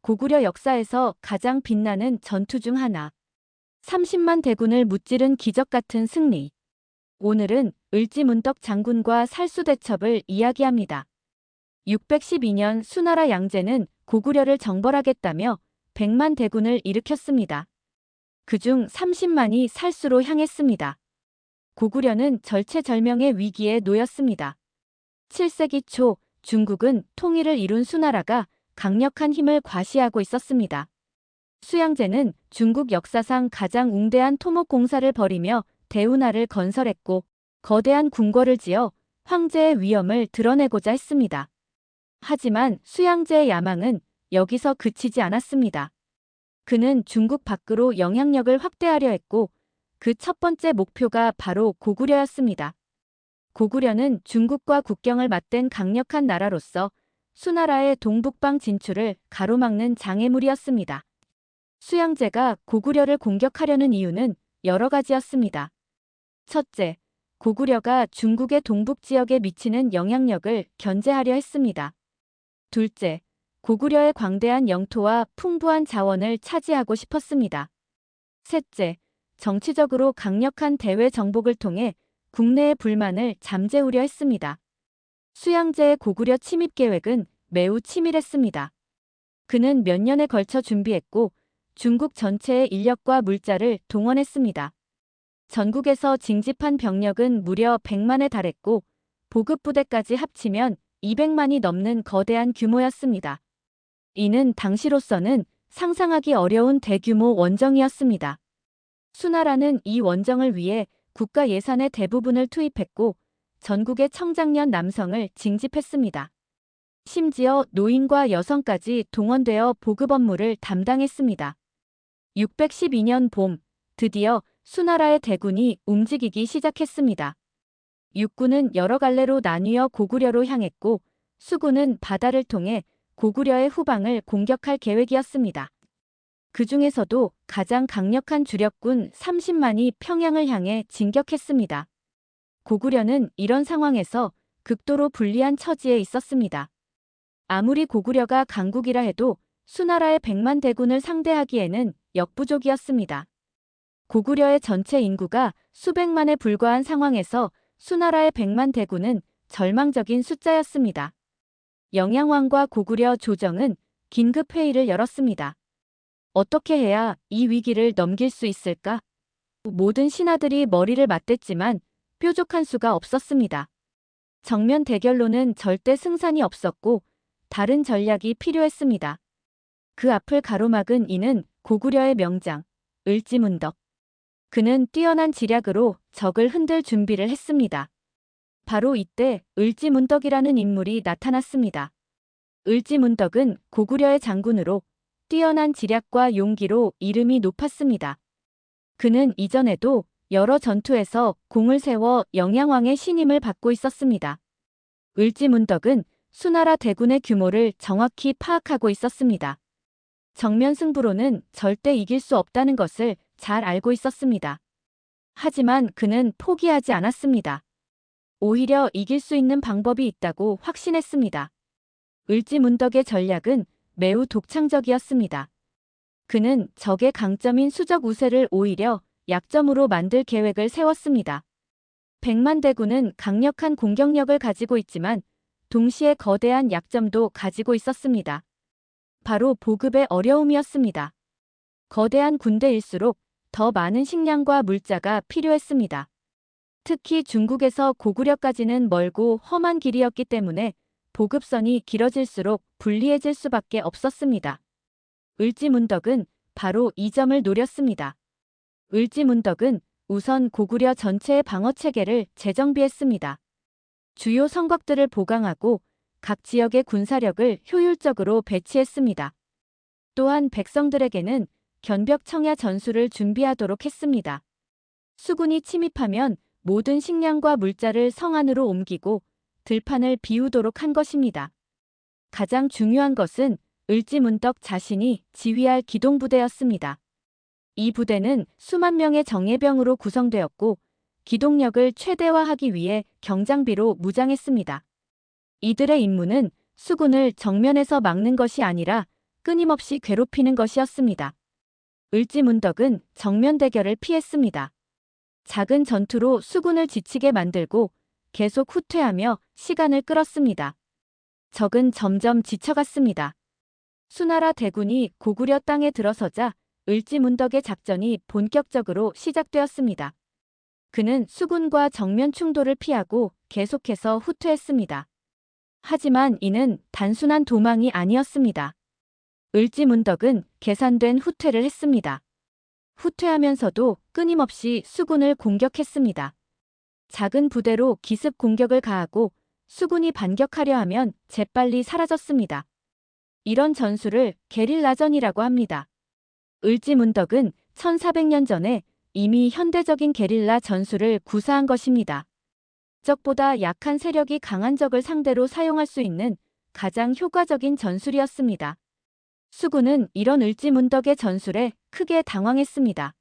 고구려 역사에서 가장 빛나는 전투 중 하나. 30만 대군을 무찌른 기적 같은 승리. 오늘은 을지문덕 장군과 살수대첩을 이야기합니다. 612년 수나라 양제는 고구려를 정벌하겠다며 100만 대군을 일으켰습니다. 그중 30만이 살수로 향했습니다. 고구려는 절체절명의 위기에 놓였습니다. 7세기 초 중국은 통일을 이룬 수나라가 강력한 힘을 과시하고 있었습니다. 수양제는 중국 역사상 가장 웅대한 토목 공사를 벌이며 대운하를 건설했고 거대한 궁궐을 지어 황제의 위엄을 드러내고자 했습니다. 하지만 수양제의 야망은 여기서 그치지 않았습니다. 그는 중국 밖으로 영향력을 확대하려 했고 그 첫 번째 목표가 바로 고구려였습니다. 고구려는 중국과 국경을 맞댄 강력한 나라로서 수나라의 동북방 진출을 가로막는 장애물이었습니다. 수양제가 고구려를 공격하려는 이유는 여러 가지였습니다. 첫째, 고구려가 중국의 동북 지역에 미치는 영향력을 견제하려 했습니다. 둘째, 고구려의 광대한 영토와 풍부한 자원을 차지하고 싶었습니다. 셋째, 정치적으로 강력한 대외 정복을 통해 국내의 불만을 잠재우려 했습니다. 수양제의 고구려 침입 계획은 매우 치밀했습니다. 그는 몇 년에 걸쳐 준비했고 중국 전체의 인력과 물자를 동원했습니다. 전국에서 징집한 병력은 무려 100만에 달했고 보급 부대까지 합치면 200만이 넘는 거대한 규모였습니다. 이는 당시로서는 상상하기 어려운 대규모 원정이었습니다. 수나라는 이 원정을 위해 국가 예산의 대부분을 투입했고 전국의 청장년 남성을 징집했습니다. 심지어 노인과 여성까지 동원되어 보급 업무를 담당했습니다. 612년 봄, 드디어 수나라의 대군이 움직이기 시작했습니다. 육군은 여러 갈래로 나뉘어 고구려로 향했고 수군은 바다를 통해 고구려의 후방을 공격할 계획이었습니다. 그 중에서도 가장 강력한 주력군 30만이 평양을 향해 진격했습니다. 고구려는 이런 상황에서 극도로 불리한 처지에 있었습니다. 아무리 고구려가 강국이라 해도 수나라의 100만 대군을 상대하기에는 역부족이었습니다. 고구려의 전체 인구가 수백만에 불과한 상황에서 수나라의 100만 대군은 절망적인 숫자였습니다. 영양왕과 고구려 조정은 긴급 회의를 열었습니다. 어떻게 해야 이 위기를 넘길 수 있을까? 모든 신하들이 머리를 맞댔지만 뾰족한 수가 없었습니다. 정면 대결로는 절대 승산이 없었고 다른 전략이 필요했습니다. 그 앞을 가로막은 이는 고구려의 명장, 을지문덕. 그는 뛰어난 지략으로 적을 흔들 준비를 했습니다. 바로 이때 을지문덕이라는 인물이 나타났습니다. 을지문덕은 고구려의 장군으로 뛰어난 지략과 용기로 이름이 높았습니다. 그는 이전에도 여러 전투에서 공을 세워 영양왕의 신임을 받고 있었습니다. 을지문덕은 수나라 대군의 규모를 정확히 파악하고 있었습니다. 정면 승부로는 절대 이길 수 없다는 것을 잘 알고 있었습니다. 하지만 그는 포기하지 않았습니다. 오히려 이길 수 있는 방법이 있다고 확신했습니다. 을지문덕의 전략은 매우 독창적이었습니다. 그는 적의 강점인 수적 우세를 오히려 약점으로 만들 계획을 세웠습니다. 100만 대군은 강력한 공격력을 가지고 있지만 동시에 거대한 약점도 가지고 있었습니다. 바로 보급의 어려움이었습니다. 거대한 군대일수록 더 많은 식량과 물자가 필요했습니다. 특히 중국에서 고구려까지는 멀고 험한 길이었기 때문에 보급선이 길어질수록 불리해질 수밖에 없었습니다. 을지문덕은 바로 이 점을 노렸습니다. 을지문덕은 우선 고구려 전체의 방어체계를 재정비했습니다. 주요 성곽들을 보강하고 각 지역의 군사력을 효율적으로 배치했습니다. 또한 백성들에게는 견벽 청야 전술을 준비하도록 했습니다. 수군이 침입하면 모든 식량과 물자를 성 안으로 옮기고 들판을 비우도록 한 것입니다. 가장 중요한 것은 을지문덕 자신이 지휘할 기동부대였습니다. 이 부대는 수만 명의 정예병으로 구성되었고 기동력을 최대화하기 위해 경장비로 무장했습니다. 이들의 임무는 수군을 정면에서 막는 것이 아니라 끊임없이 괴롭히는 것이었습니다. 을지문덕은 정면 대결을 피했습니다. 작은 전투로 수군을 지치게 만들고 계속 후퇴하며 시간을 끌었습니다. 적은 점점 지쳐갔습니다. 수나라 대군이 고구려 땅에 들어서자 을지문덕의 작전이 본격적으로 시작되었습니다. 그는 수군과 정면 충돌을 피하고 계속해서 후퇴했습니다. 하지만 이는 단순한 도망이 아니었습니다. 을지문덕은 계산된 후퇴를 했습니다. 후퇴하면서도 끊임없이 수군을 공격했습니다. 작은 부대로 기습 공격을 가하고 수군이 반격하려 하면 재빨리 사라졌습니다. 이런 전술을 게릴라전이라고 합니다. 을지문덕은 1400년 전에 이미 현대적인 게릴라 전술을 구사한 것입니다. 적보다 약한 세력이 강한 적을 상대로 사용할 수 있는 가장 효과적인 전술이었습니다. 수군은 이런 을지문덕의 전술에 크게 당황했습니다.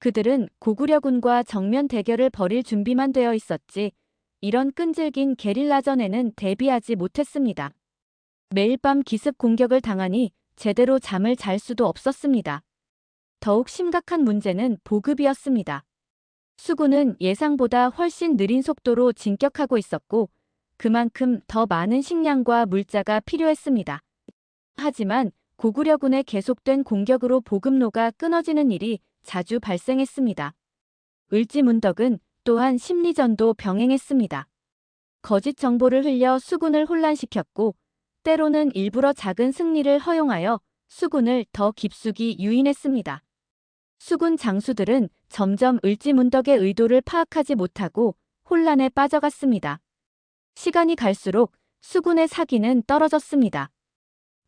그들은 고구려군과 정면 대결을 벌일 준비만 되어 있었지 이런 끈질긴 게릴라전에는 대비하지 못했습니다. 매일 밤 기습 공격을 당하니 제대로 잠을 잘 수도 없었습니다. 더욱 심각한 문제는 보급이었습니다. 수군은 예상보다 훨씬 느린 속도로 진격하고 있었고 그만큼 더 많은 식량과 물자가 필요했습니다. 하지만 고구려군의 계속된 공격으로 보급로가 끊어지는 일이 자주 발생했습니다. 을지문덕은 또한 심리전도 병행했습니다. 거짓 정보를 흘려 수군을 혼란시켰고 때로는 일부러 작은 승리를 허용하여 수군을 더 깊숙이 유인했습니다. 수군 장수들은 점점 을지문덕의 의도를 파악하지 못하고 혼란에 빠져갔습니다. 시간이 갈수록 수군의 사기는 떨어졌습니다.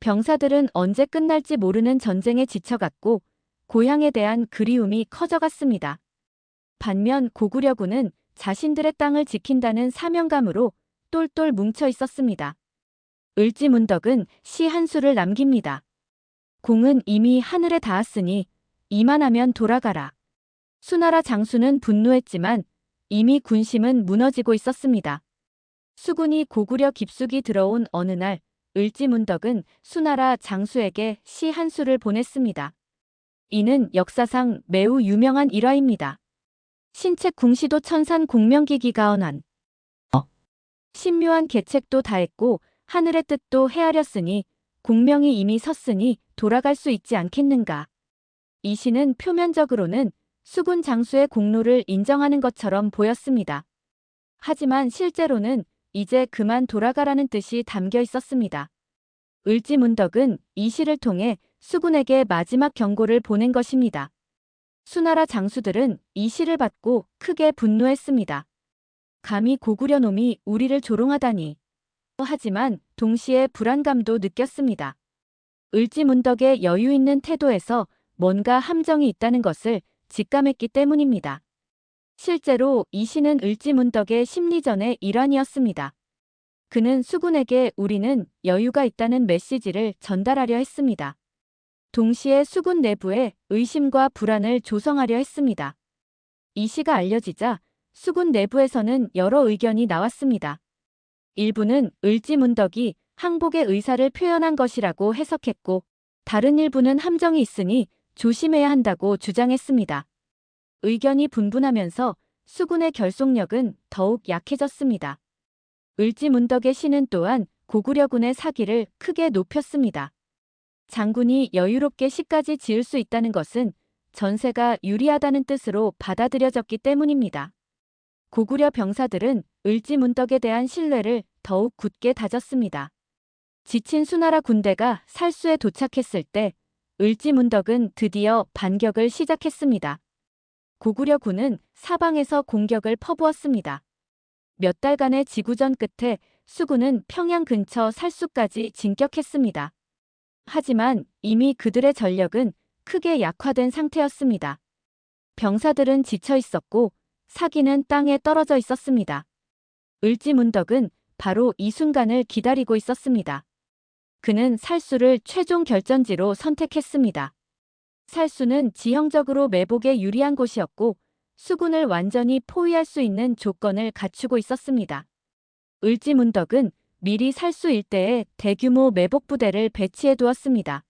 병사들은 언제 끝날지 모르는 전쟁에 지쳐갔고 고향에 대한 그리움이 커져갔습니다. 반면 고구려군은 자신들의 땅을 지킨다는 사명감으로 똘똘 뭉쳐 있었습니다. 을지문덕은 시 한 수를 남깁니다. 공은 이미 하늘에 닿았으니 이만하면 돌아가라. 수나라 장수는 분노했지만 이미 군심은 무너지고 있었습니다. 수군이 고구려 깊숙이 들어온 어느 날 을지문덕은 수나라 장수에게 시 한 수를 보냈습니다. 이는 역사상 매우 유명한 일화입니다. 신책 궁시도 천산 공명기기 가언한 신묘한 계책도 다했고 하늘의 뜻도 헤아렸으니 공명이 이미 섰으니 돌아갈 수 있지 않겠는가. 이 시는 표면적으로는 수군 장수의 공로를 인정하는 것처럼 보였습니다. 하지만 실제로는 이제 그만 돌아가라는 뜻이 담겨 있었습니다. 을지문덕은 이 시를 통해 수군에게 마지막 경고를 보낸 것입니다. 수나라 장수들은 이 시를 받고 크게 분노했습니다. 감히 고구려 놈이 우리를 조롱하다니. 하지만 동시에 불안감도 느꼈습니다. 을지문덕의 여유 있는 태도에서 뭔가 함정이 있다는 것을 직감했기 때문입니다. 실제로 이 시는 을지문덕의 심리전의 일환이었습니다. 그는 수군에게 우리는 여유가 있다는 메시지를 전달하려 했습니다. 동시에 수군 내부에 의심과 불안을 조성하려 했습니다. 이 시가 알려지자 수군 내부에서는 여러 의견이 나왔습니다. 일부는 을지문덕이 항복의 의사를 표현한 것이라고 해석했고 다른 일부는 함정이 있으니 조심해야 한다고 주장했습니다. 의견이 분분하면서 수군의 결속력은 더욱 약해졌습니다. 을지문덕의 시는 또한 고구려군의 사기를 크게 높였습니다. 장군이 여유롭게 시까지 지을 수 있다는 것은 전세가 유리하다는 뜻으로 받아들여졌기 때문입니다. 고구려 병사들은 을지문덕에 대한 신뢰를 더욱 굳게 다졌습니다. 지친 수나라 군대가 살수에 도착했을 때 을지문덕은 드디어 반격을 시작했습니다. 고구려군은 사방에서 공격을 퍼부었습니다. 몇 달간의 지구전 끝에 수군은 평양 근처 살수까지 진격했습니다. 하지만 이미 그들의 전력은 크게 약화된 상태였습니다. 병사들은 지쳐 있었고 사기는 땅에 떨어져 있었습니다. 을지문덕은 바로 이 순간을 기다리고 있었습니다. 그는 살수를 최종 결전지로 선택했습니다. 살수는 지형적으로 매복에 유리한 곳이었고 수군을 완전히 포위할 수 있는 조건을 갖추고 있었습니다. 을지문덕은 미리 살수 일대에 대규모 매복 부대를 배치해 두었습니다.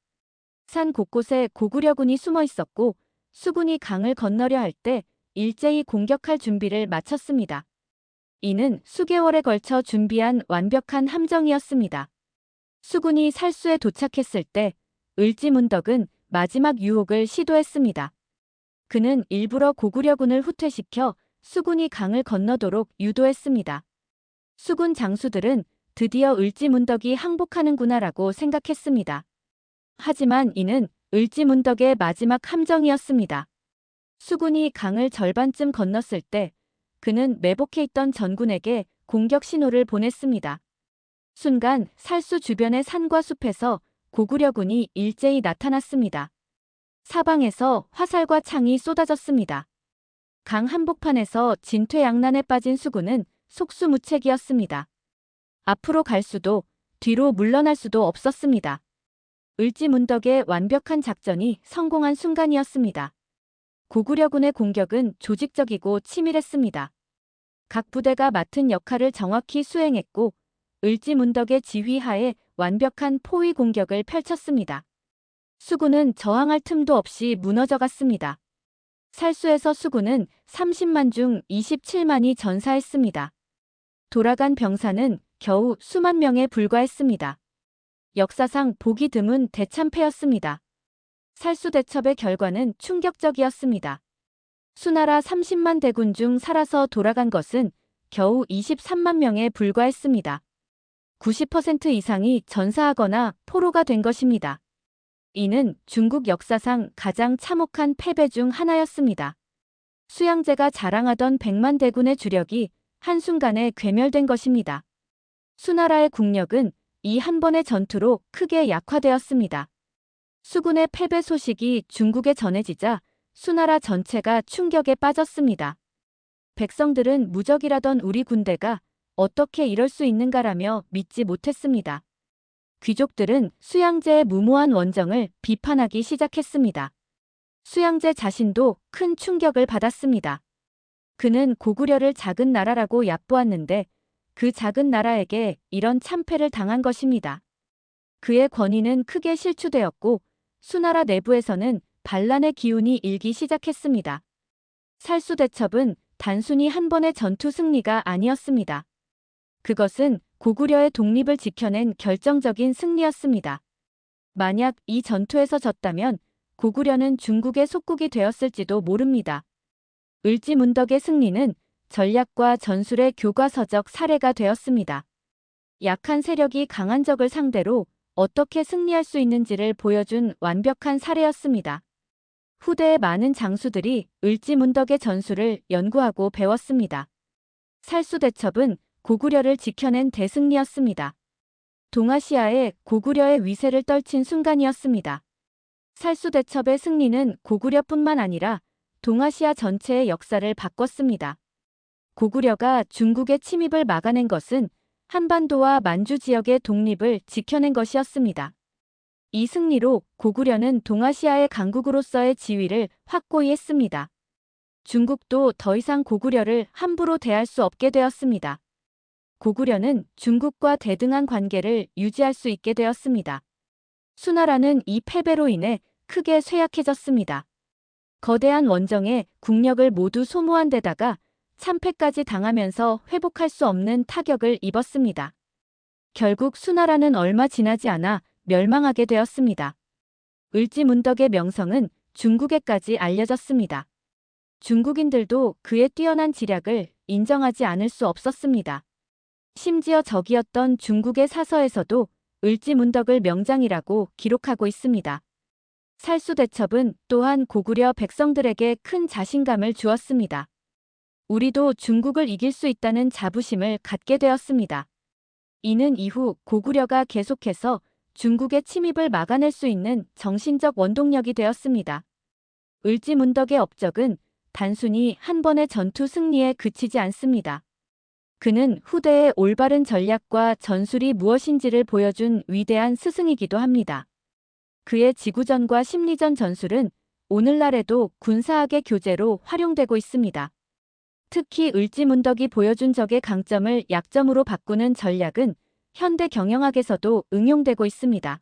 산 곳곳에 고구려군이 숨어 있었고 수군이 강을 건너려 할 때 일제히 공격할 준비를 마쳤습니다. 이는 수개월에 걸쳐 준비한 완벽한 함정이었습니다. 수군이 살수에 도착했을 때 을지문덕은 마지막 유혹을 시도했습니다. 그는 일부러 고구려군을 후퇴시켜 수군이 강을 건너도록 유도했습니다. 수군 장수들은 드디어 을지문덕이 항복하는구나라고 생각했습니다. 하지만 이는 을지문덕의 마지막 함정이었습니다. 수군이 강을 절반쯤 건넜을 때 그는 매복해 있던 전군에게 공격 신호를 보냈습니다. 순간 살수 주변의 산과 숲에서 고구려군이 일제히 나타났습니다. 사방에서 화살과 창이 쏟아졌습니다. 강 한복판에서 진퇴양난에 빠진 수군은 속수무책이었습니다. 앞으로 갈 수도 뒤로 물러날 수도 없었습니다. 을지문덕의 완벽한 작전이 성공한 순간이었습니다. 고구려군의 공격은 조직적이고 치밀했습니다. 각 부대가 맡은 역할을 정확히 수행했고 을지문덕의 지휘하에 완벽한 포위 공격을 펼쳤습니다. 수군은 저항할 틈도 없이 무너져갔습니다. 살수에서 수군은 30만 중 27만이 전사했습니다. 돌아간 병사는 겨우 수만 명에 불과했습니다. 역사상 보기 드문 대참패였습니다. 살수대첩의 결과는 충격적이었습니다. 수나라 30만 대군 중 살아서 돌아간 것은 겨우 23만 명에 불과했습니다. 90% 이상이 전사하거나 포로가 된 것입니다. 이는 중국 역사상 가장 참혹한 패배 중 하나였습니다. 수양제가 자랑하던 100만 대군의 주력이 한순간에 괴멸된 것입니다. 수나라의 국력은 이 한 번의 전투로 크게 약화되었습니다. 수군의 패배 소식이 중국에 전해지자 수나라 전체가 충격에 빠졌습니다. 백성들은 무적이라던 우리 군대가 어떻게 이럴 수 있는가라며 믿지 못했습니다. 귀족들은 수양제의 무모한 원정을 비판하기 시작했습니다. 수양제 자신도 큰 충격을 받았습니다. 그는 고구려를 작은 나라라고 얕보았는데 그 작은 나라에게 이런 참패를 당한 것입니다. 그의 권위는 크게 실추되었고 수나라 내부에서는 반란의 기운이 일기 시작했습니다. 살수대첩은 단순히 한 번의 전투 승리가 아니었습니다. 그것은 고구려의 독립을 지켜낸 결정적인 승리였습니다. 만약 이 전투에서 졌다면 고구려는 중국의 속국이 되었을지도 모릅니다. 을지문덕의 승리는 전략과 전술의 교과서적 사례가 되었습니다. 약한 세력이 강한 적을 상대로 어떻게 승리할 수 있는지를 보여준 완벽한 사례였습니다. 후대의 많은 장수들이 을지문덕의 전술을 연구하고 배웠습니다. 살수대첩은 고구려를 지켜낸 대승리였습니다. 동아시아에 고구려의 위세를 떨친 순간이었습니다. 살수대첩의 승리는 고구려뿐만 아니라 동아시아 전체의 역사를 바꿨습니다. 고구려가 중국의 침입을 막아낸 것은 한반도와 만주 지역의 독립을 지켜낸 것이었습니다. 이 승리로 고구려는 동아시아의 강국으로서의 지위를 확고히 했습니다. 중국도 더 이상 고구려를 함부로 대할 수 없게 되었습니다. 고구려는 중국과 대등한 관계를 유지할 수 있게 되었습니다. 수나라는 이 패배로 인해 크게 쇠약해졌습니다. 거대한 원정에 국력을 모두 소모한 데다가 참패까지 당하면서 회복할 수 없는 타격을 입었습니다. 결국 수나라는 얼마 지나지 않아 멸망하게 되었습니다. 을지문덕의 명성은 중국에까지 알려졌습니다. 중국인들도 그의 뛰어난 지략을 인정하지 않을 수 없었습니다. 심지어 적이었던 중국의 사서에서도 을지문덕을 명장이라고 기록하고 있습니다. 살수대첩은 또한 고구려 백성들에게 큰 자신감을 주었습니다. 우리도 중국을 이길 수 있다는 자부심을 갖게 되었습니다. 이는 이후 고구려가 계속해서 중국의 침입을 막아낼 수 있는 정신적 원동력이 되었습니다. 을지문덕의 업적은 단순히 한 번의 전투 승리에 그치지 않습니다. 그는 후대의 올바른 전략과 전술이 무엇인지를 보여준 위대한 스승이기도 합니다. 그의 지구전과 심리전 전술은 오늘날에도 군사학의 교재로 활용되고 있습니다. 특히 을지문덕이 보여준 적의 강점을 약점으로 바꾸는 전략은 현대 경영학에서도 응용되고 있습니다.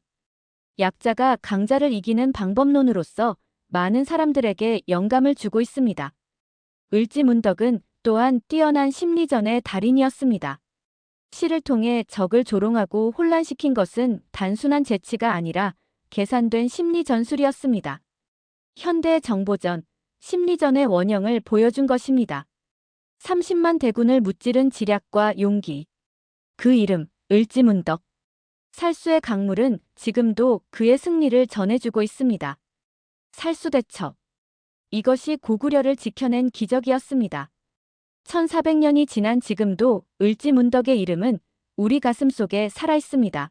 약자가 강자를 이기는 방법론으로서 많은 사람들에게 영감을 주고 있습니다. 을지문덕은 또한 뛰어난 심리전의 달인이었습니다. 시를 통해 적을 조롱하고 혼란시킨 것은 단순한 재치가 아니라 계산된 심리 전술이었습니다. 현대 정보전, 심리전의 원형을 보여준 것입니다. 30만 대군을 무찌른 지략과 용기. 그 이름, 을지문덕. 살수의 강물은 지금도 그의 승리를 전해주고 있습니다. 살수대첩. 이것이 고구려를 지켜낸 기적이었습니다. 1400년이 지난 지금도 을지문덕의 이름은 우리 가슴 속에 살아있습니다.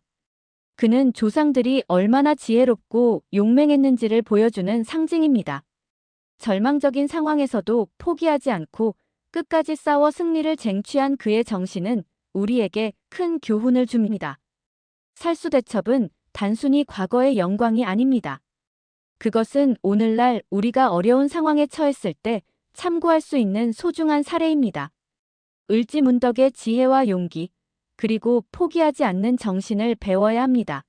그는 조상들이 얼마나 지혜롭고 용맹했는지를 보여주는 상징입니다. 절망적인 상황에서도 포기하지 않고 끝까지 싸워 승리를 쟁취한 그의 정신은 우리에게 큰 교훈을 줍니다. 살수대첩은 단순히 과거의 영광이 아닙니다. 그것은 오늘날 우리가 어려운 상황에 처했을 때 참고할 수 있는 소중한 사례입니다. 을지문덕의 지혜와 용기, 그리고 포기하지 않는 정신을 배워야 합니다.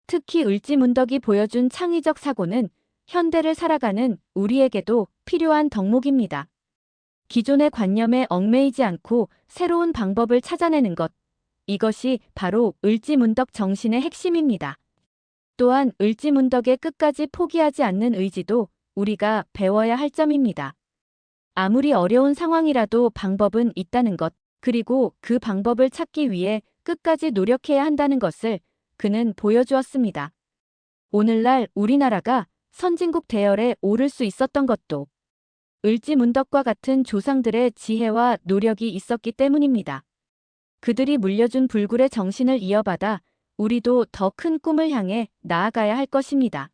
특히 을지문덕이 보여준 창의적 사고는 현대를 살아가는 우리에게도 필요한 덕목입니다. 기존의 관념에 얽매이지 않고 새로운 방법을 찾아내는 것, 이것이 바로 을지문덕 정신의 핵심입니다. 또한 을지문덕의 끝까지 포기하지 않는 의지도 우리가 배워야 할 점입니다. 아무리 어려운 상황이라도 방법은 있다는 것, 그리고 그 방법을 찾기 위해 끝까지 노력해야 한다는 것을 그는 보여주었습니다. 오늘날 우리나라가 선진국 대열에 오를 수 있었던 것도 을지문덕과 같은 조상들의 지혜와 노력이 있었기 때문입니다. 그들이 물려준 불굴의 정신을 이어받아 우리도 더 큰 꿈을 향해 나아가야 할 것입니다.